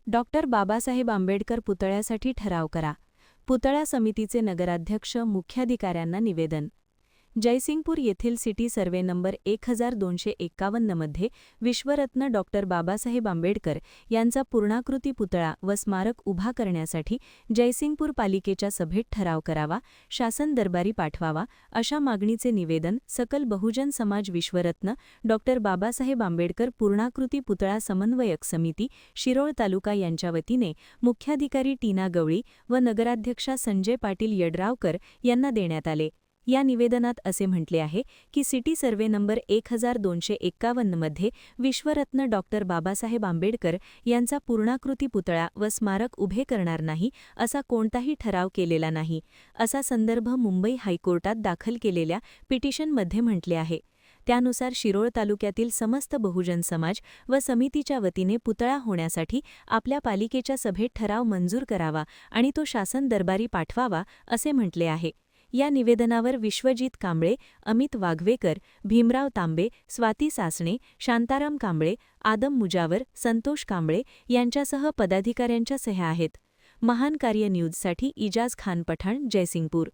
Doctor Babasaheb Ambedkar पुतळ्यासाठी ठराव करा. पुतळा समितीचे नगराध्यक्ष मुख्याधिकाऱ्यांना निवेदन. जयसिंगपूर येथील सिटी सर्वे नंबर 1251 मध्ये विश्वरत्न डॉक्टर बाबासाहेब आंबेडकर यांचा पूर्णाकृती पुतळा व स्मारक उभा करण्यासाठी जयसिंगपूर पालिकेच्या सभेत ठराव करावा, शासन दरबारी पाठवावा, अशा मागणीचे निवेदन सकल बहुजन समाज विश्वरत्न डॉक्टर बाबासाहेब आंबेडकर पूर्णाकृती पुतळा समन्वयक समिती शिरोळ तालुका यांच्या वतीने मुख्याधिकारी टीना गवळी व नगराध्यक्षा संजय पाटील यड्रावकर यांना देण्यात आले. या निवेदनात असे म्हटले आहे की सिटी सर्वे नंबर 1251 मध्ये विश्वरत्न डॉक्टर बाबासाहेब आंबेडकर यांचा पूर्णाकृती पुतळा व स्मारक उभे करणार नाही असा कोणताही ठराव केलेला नाही, असा संदर्भ मुंबई हायकोर्टात दाखल केलेल्या पिटिशनमध्ये म्हटले आहे. त्यानुसार शिरोळ तालुक्यातील समस्त बहुजन समाज व समितीच्या वतीने पुतळा होण्यासाठी आपल्या पालिकेच्या सभेत ठराव मंजूर करावा आणि तो शासन दरबारी पाठवावा, असे म्हटले आहे. या निवेदनावर विश्वजित कांबळे, अमित वाघवेकर, भीमराव तांबे, स्वाती सासणे, शांताराम कांबळे, आदम मुजावर, संतोष कांबळे यांच्यासह पदाधिकाऱ्यांच्या सह्या आहेत. महान कार्य न्यूजसाठी इजाज खान पठाण, जयसिंगपूर.